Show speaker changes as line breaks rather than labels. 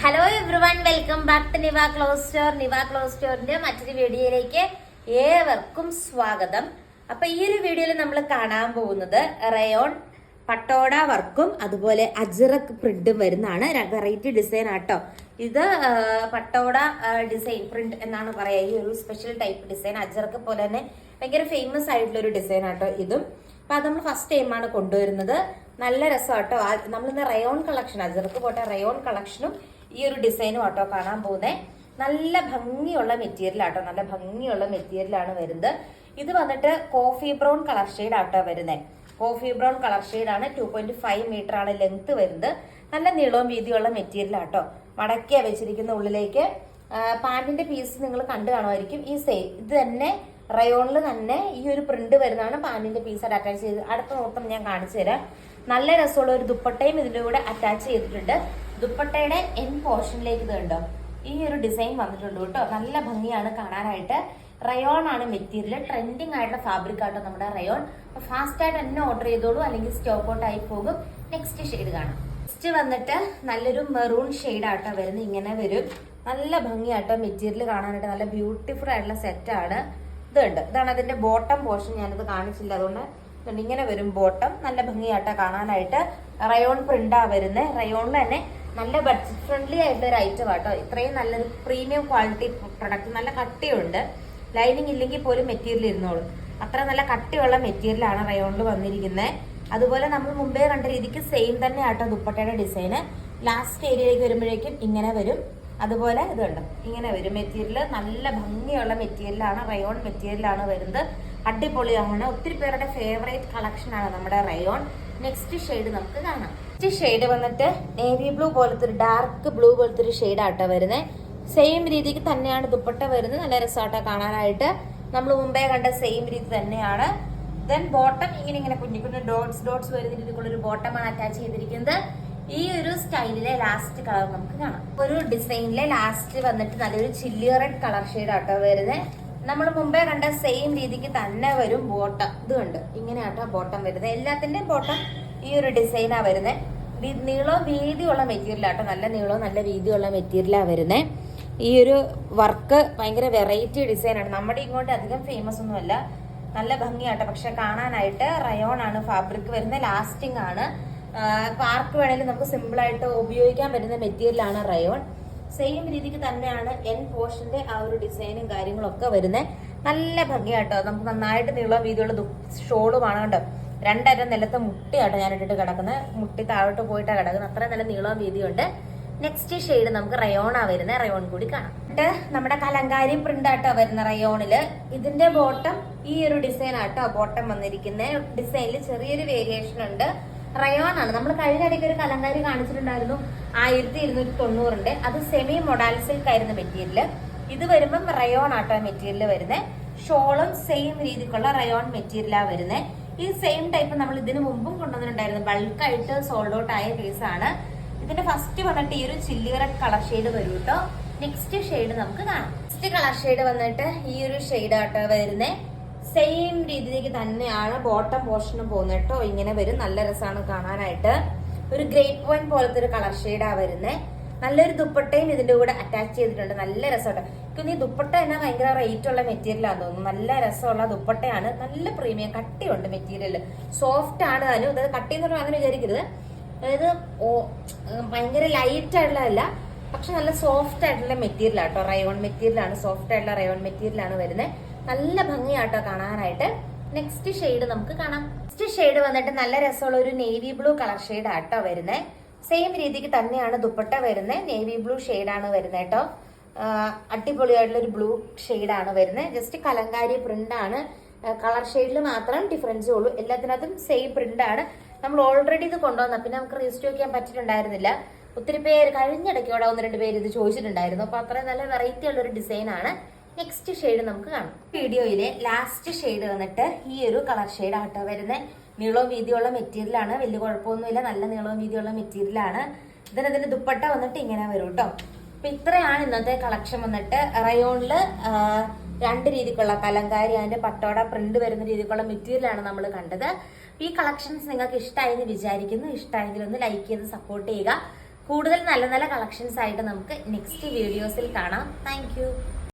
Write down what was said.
Hello everyone, welcome back to Niva cloth store. Niva cloth സ്റ്റോറിന്റെ മറ്റൊരു വീഡിയോയിലേക്ക് ഏവർക്കും സ്വാഗതം. അപ്പൊ ഈ ഒരു വീഡിയോയിൽ നമ്മൾ കാണാൻ പോകുന്നത് റയോൺ പട്ടോട വർക്കും അതുപോലെ അജ്രക് പ്രിന്റും വരുന്നതാണ്. വെറൈറ്റി ഡിസൈൻ ആട്ടോ ഇത്. പട്ടോട ഡിസൈൻ പ്രിന്റ് എന്നാണ് പറയാ. ഈ ഒരു സ്പെഷ്യൽ ടൈപ്പ് ഡിസൈൻ അജ്രക് പോലെ തന്നെ ഭയങ്കര ഫേമസ് ആയിട്ടുള്ള ഒരു ഡിസൈൻ ആട്ടോ ഇതും. അപ്പൊ അത് നമ്മൾ ഫസ്റ്റ് ടൈമാണ് കൊണ്ടുവരുന്നത്. നല്ല രസമാട്ടോ. നമ്മളിന്ന് റയോൺ കളക്ഷൻ, അജ്രക് പോട്ടെ റയോൺ കളക്ഷനും ഈ ഒരു ഡിസൈനും ആട്ടോ കാണാൻ പോകുന്നത്. നല്ല ഭംഗിയുള്ള മെറ്റീരിയൽ ആട്ടോ, നല്ല ഭംഗിയുള്ള മെറ്റീരിയലാണ് വരുന്നത്. ഇത് വന്നിട്ട് കോഫി ബ്രൗൺ കളർ ഷെയ്ഡ് ആട്ടോ വരുന്നത്. കോഫി ബ്രൗൺ കളർ ഷെയ്ഡാണ്. 2.5 മീറ്റർ ആണ് ലെങ്ത് വരുന്നത്. നല്ല നീളവും വീതിയുള്ള മെറ്റീരിയൽ ആട്ടോ. മടക്കിയാ വെച്ചിരിക്കുന്ന ഉള്ളിലേക്ക്. പാന്റിന്റെ പീസ് നിങ്ങൾ കണ്ടു കാണുമായിരിക്കും. ഈ സെയിം ഇത് തന്നെ റയോണിൽ തന്നെ ഈ ഒരു പ്രിന്റ് വരുന്നതാണ്. പാന്റിന്റെ പീസ് അറ്റാച്ച് ചെയ്ത് അടുത്ത നോട്ടം ഞാൻ കാണിച്ചു തരാം. നല്ല രസമുള്ള ഒരു ദുപ്പട്ടയും ഇതിന്റെ കൂടെ അറ്റാച്ച് ചെയ്തിട്ടുണ്ട്. ദുപ്പട്ടയുടെ എൻ പോർഷനിലേക്ക് ഇത് കണ്ടോ ഈ ഒരു ഡിസൈൻ വന്നിട്ടുണ്ട് കേട്ടോ. നല്ല ഭംഗിയാണ് കാണാനായിട്ട്. റയോൺ ആണ് മെറ്റീരിയൽ. ട്രെൻഡിങ് ആയിട്ടുള്ള ഫാബ്രിക് ആട്ടോ നമ്മുടെ റയോൺ. ഫാസ്റ്റ് ആയിട്ട് തന്നെ ഓർഡർ ചെയ്തോളൂ, അല്ലെങ്കിൽ സ്റ്റോക്ക് ഔട്ട് ആയി പോകും. നെക്സ്റ്റ് ഷെയ്ഡ് കാണാം. നെക്സ്റ്റ് വന്നിട്ട് നല്ലൊരു മെറൂൺ ഷെയ്ഡ് ആട്ടോ വരുന്നത്. ഇങ്ങനെ വരും. നല്ല ഭംഗിയാട്ടോ മെറ്റീരിയൽ കാണാനായിട്ട്. നല്ല ബ്യൂട്ടിഫുൾ ആയിട്ടുള്ള സെറ്റ് ആണ്. ഇതാണ് അതിന്റെ ബോട്ടം പോർഷൻ. ഞാനത് കാണിച്ചില്ല, അതുകൊണ്ട് ഇങ്ങനെ വരും ബോട്ടം. നല്ല ഭംഗിയാട്ടോ കാണാനായിട്ട്. റയോൺ പ്രിന്റാ വരുന്നത്. റയോണിൽ തന്നെ നല്ല ബഡ്ജറ്റ് ഫ്രണ്ട്ലി ആയിട്ടുള്ള ഒരു ഐറ്റം ആട്ടോ. ഇത്രയും നല്ലൊരു പ്രീമിയം ക്വാളിറ്റി പ്രൊഡക്റ്റ്. നല്ല കട്ടിയുണ്ട്. ലൈനിങ് ഇല്ലെങ്കിൽ പോലും മെറ്റീരിയൽ ഇരുന്നോളൂ. അത്ര നല്ല കട്ടിയുള്ള മെറ്റീരിയലാണ് റയോണിൽ വന്നിരിക്കുന്നത്. അതുപോലെ നമ്മൾ മുമ്പേ കണ്ട രീതിക്ക് സെയിം തന്നെ ആട്ടോ ദുപ്പട്ടയുടെ ഡിസൈന്. ലാസ്റ്റ് ഏരിയയിലേക്ക് വരുമ്പോഴേക്കും ഇങ്ങനെ വരും. അതുപോലെ ഇത് കണ്ടോ ഇങ്ങനെ വരും മെറ്റീരിയൽ. നല്ല ഭംഗിയുള്ള മെറ്റീരിയലാണ്. റയോൺ മെറ്റീരിയലാണ് വരുന്നത്. അടിപൊളിയാണ്. ഒത്തിരി പേരുടെ ഫേവറേറ്റ് കളക്ഷൻ ആണ് നമ്മുടെ റയോൺ. നെക്സ്റ്റ് ഷെയ്ഡ് നമുക്ക് കാണാം. നെക്സ്റ്റ് ഷെയ്ഡ് വന്നിട്ട് നേവി ബ്ലൂ പോലത്തെ ഒരു ഡാർക്ക് ബ്ലൂ പോലത്തെ ഒരു ഷെയ്ഡ് ആട്ടോ വരുന്നത്. സെയിം രീതിക്ക് തന്നെയാണ് ദുപ്പട്ട വരുന്നത്. നല്ല രസമാട്ടോ കാണാനായിട്ട്. നമ്മൾ മുമ്പേ കണ്ട സെയിം രീതി തന്നെയാണ്. ദെൻ ബോട്ടം ഇങ്ങനെ കുഞ്ഞു കുഞ്ഞു ഡോട്ട്സ് വരുന്ന രീതിക്കുള്ള ഒരു ബോട്ടമാണ് അറ്റാച്ച് ചെയ്തിരിക്കുന്നത്. ഈ ഒരു സ്റ്റൈലിലെ ലാസ്റ്റ് കളർ നമുക്ക് കാണാം. ഒരു ഡിസൈനിലെ ലാസ്റ്റ് വന്നിട്ട് നല്ലൊരു ചില്ലി റെഡ് കളർ ഷെയ്ഡ് ആട്ടോ വരുന്നത്. നമ്മൾ മുമ്പേ കണ്ട സെയിം രീതിക്ക് തന്നെ വരും ബോട്ടം. ഇത് കണ്ട് ഇങ്ങനെയാട്ടോ ബോട്ടം വരുന്നത്. എല്ലാത്തിന്റെയും ബോട്ടം ഈ ഒരു ഡിസൈനാ വരുന്നത്. നീളവും വീതിയുള്ള മെറ്റീരിയൽ ആട്ടോ. നല്ല നീളവും നല്ല വീതിയുള്ള മെറ്റീരിയലാ വരുന്നത്. ഈ ഒരു വർക്ക് ഭയങ്കര വെറൈറ്റി ഡിസൈനാണ്. നമ്മുടെ ഇങ്ങോട്ട് അധികം ഫേമസ് ഒന്നുമല്ല. നല്ല ഭംഗിയാട്ടോ. പക്ഷെ കാണാനായിട്ട് റയോൺ ആണ് ഫാബ്രിക് വരുന്നത്. ലാസ്റ്റിംഗ് ആണ്. ആർക്ക് വേണേലും നമുക്ക് സിമ്പിൾ ആയിട്ട് ഉപയോഗിക്കാൻ പറ്റുന്ന മെറ്റീരിയലാണ് റയോൺ. സെയിം രീതിക്ക് തന്നെയാണ് എൻ പോർഷന്റെ ആ ഒരു ഡിസൈനും കാര്യങ്ങളൊക്കെ വരുന്നത്. നല്ല ഭംഗിയാട്ടോ. നമുക്ക് നന്നായിട്ട് നീളം വീതിയുള്ള ഷോളുമാണ് കേട്ടോ. രണ്ടരം നിലത്ത് മുട്ടിയാട്ടോ ഞാൻ ഇട്ടിട്ട് കിടക്കുന്നത്. മുട്ടി താഴോട്ട് പോയിട്ടാണ് കിടക്കുന്നത്. അത്രയും നല്ല നീളവും വീതിയുണ്ട്. നെക്സ്റ്റ് ഷെയ്ഡ് നമുക്ക് റയോണാ വരുന്നത്. റയോൺ കൂടി കാണാം. നമ്മുടെ കലങ്കാരി പ്രിന്റ് ആട്ടോ വരുന്ന റയോണില്. ഇതിന്റെ ബോട്ടം ഈ ഒരു ഡിസൈൻ ആട്ടോ ബോട്ടം വന്നിരിക്കുന്നത്. ഡിസൈനിൽ ചെറിയൊരു വേരിയേഷൻ ഉണ്ട്. റയോൺ ആണ്. നമ്മൾ കഴിഞ്ഞ ഇടയ്ക്ക് ഒരു കലങ്കാരി കാണിച്ചിട്ടുണ്ടായിരുന്നു 1290. അത് സെമി മൊഡാൽ സിൽക്ക് ആയിരുന്നു മെറ്റീരിയൽ. ഇത് വരുമ്പം റയോൺ ആട്ടോ മെറ്റീരിയൽ വരുന്നത്. ഷോളും സെയിം രീതിക്കുള്ള റയോൺ മെറ്റീരിയലാ വരുന്നത്. ഈ സെയിം ടൈപ്പ് നമ്മൾ ഇതിനു മുമ്പും കൊണ്ടുവന്നിട്ടുണ്ടായിരുന്നു. ബൾക്കായിട്ട് സോൾഡ് ഔട്ട് ആയ പീസാണ്. ഇതിന്റെ ഫസ്റ്റ് വന്നിട്ട് ഈ ഒരു ചില്ലി റെഡ് കളർ ഷെയ്ഡ് വരും കേട്ടോ. നെക്സ്റ്റ് ഷെയ്ഡ് നമുക്ക് കാണാം. നെക്സ്റ്റ് കളർ ഷെയ്ഡ് വന്നിട്ട് ഈ ഒരു ഷെയ്ഡ് ആട്ടോ വരുന്നത്. സെയിം രീതിയിലേക്ക് തന്നെയാണ് ബോട്ടം പോർഷനും പോകുന്നത് കേട്ടോ. ഇങ്ങനെ വരും. നല്ല രസമാണ് കാണാനായിട്ട്. ഒരു ഗ്രേപ്പ് വൈൻ പോലത്തെ ഒരു കളർ ഷെയ്ഡാ വരുന്നത്. നല്ലൊരു ദുപ്പട്ടയും ഇതിന്റെ കൂടെ അറ്റാച്ച് ചെയ്തിട്ടുണ്ട്. നല്ല രസമാട്ടോ. ഈ ദുപ്പട്ട തന്നെ ഭയങ്കര റേറ്റ് ഉള്ള മെറ്റീരിയലാന്ന് തോന്നുന്നു. നല്ല രസമുള്ള ദുപ്പട്ടയാണ്. നല്ല പ്രീമിയം കട്ടിയുണ്ട് മെറ്റീരിയൽ. സോഫ്റ്റ് ആണ് താനും. അതായത് കട്ടി എന്ന് പറഞ്ഞാൽ അങ്ങനെ വിചാരിക്കരുത്. അതായത് ഭയങ്കര ലൈറ്റ് ആയിട്ടുള്ളതല്ല, പക്ഷെ നല്ല സോഫ്റ്റ് ആയിട്ടുള്ള മെറ്റീരിയൽ ആട്ടോ. റയോൺ മെറ്റീരിയൽ ആണ്. സോഫ്റ്റ് ആയിട്ടുള്ള റയോൺ മെറ്റീരിയൽ ആണ് വരുന്നത്. നല്ല ഭംഗിയാട്ടോ കാണാനായിട്ട്. നെക്സ്റ്റ് ഷെയ്ഡ് നമുക്ക് കാണാം. നെക്സ്റ്റ് ഷെയ്ഡ് വന്നിട്ട് നല്ല രസമുള്ള ഒരു നേവി ബ്ലൂ കളർ ഷെയ്ഡ് ആട്ടോ വരുന്നത്. സെയിം രീതിക്ക് തന്നെയാണ് ദുപ്പട്ട വരുന്നത്. നേവി ബ്ലൂ ഷെയ്ഡാണ് വരുന്നത് കേട്ടോ. അടിപൊളിയായിട്ടുള്ള ഒരു ബ്ലൂ ഷെയ്ഡാണ് വരുന്നത്. ജസ്റ്റ് കലങ്കാരി പ്രിന്റ് ആണ്. കളർ ഷെയ്ഡിൽ മാത്രം ഡിഫറൻസേ ഉള്ളൂ. എല്ലാത്തിനകത്തും സെയിം പ്രിന്റ് ആണ്. നമ്മൾ ഓൾറെഡി ഇത് കൊണ്ടുവന്ന പിന്നെ നമുക്ക് റീസ്റ്റോക്ക് ചെയ്യാൻ പറ്റിയിട്ടുണ്ടായിരുന്നില്ല. ഒത്തിരി പേര് കഴിഞ്ഞിടയ്ക്കോടെ 1-2 പേര് ഇത് ചോദിച്ചിട്ടുണ്ടായിരുന്നു. അപ്പൊ അത്രയും നല്ല വെറൈറ്റി ഉള്ള ഒരു ഡിസൈൻ ആണ്. നെക്സ്റ്റ് ഷെയ്ഡ് നമുക്ക് കാണാം. വീഡിയോയിലെ ലാസ്റ്റ് ഷെയ്ഡ് വന്നിട്ട് ഈ ഒരു കളർ ഷെയ്ഡ് ആട്ടോ വരുന്നത്. നീളവും വീതിയുള്ള മെറ്റീരിയലാണ്. വലിയ കുഴപ്പമൊന്നുമില്ല. നല്ല നീളവും വീതിയുള്ള മെറ്റീരിയലാണ്. ഇതിന്റെ ദുപ്പട്ട വന്നിട്ട് ഇങ്ങനെ വരും കേട്ടോ. അപ്പൊ ഇത്രയാണ് ഇന്നത്തെ കളക്ഷൻ വന്നിട്ട്. റയോണില് 2 രീതിക്കുള്ള കലങ്കാരി അതിന്റെ പട്ടോട പ്രിന്റ് വരുന്ന രീതിക്കുള്ള മെറ്റീരിയലാണ് നമ്മൾ കണ്ടത്. ഈ കളക്ഷൻസ് നിങ്ങൾക്ക് ഇഷ്ടമായി എന്ന് വിചാരിക്കുന്നു. ഇഷ്ടമായെങ്കിൽ ഒന്ന് ലൈക്ക് ചെയ്ത് സപ്പോർട്ട് ചെയ്യുക. കൂടുതൽ നല്ല നല്ല കളക്ഷൻസ് ആയിട്ട് നമുക്ക് നെക്സ്റ്റ് വീഡിയോസിൽ കാണാം. താങ്ക്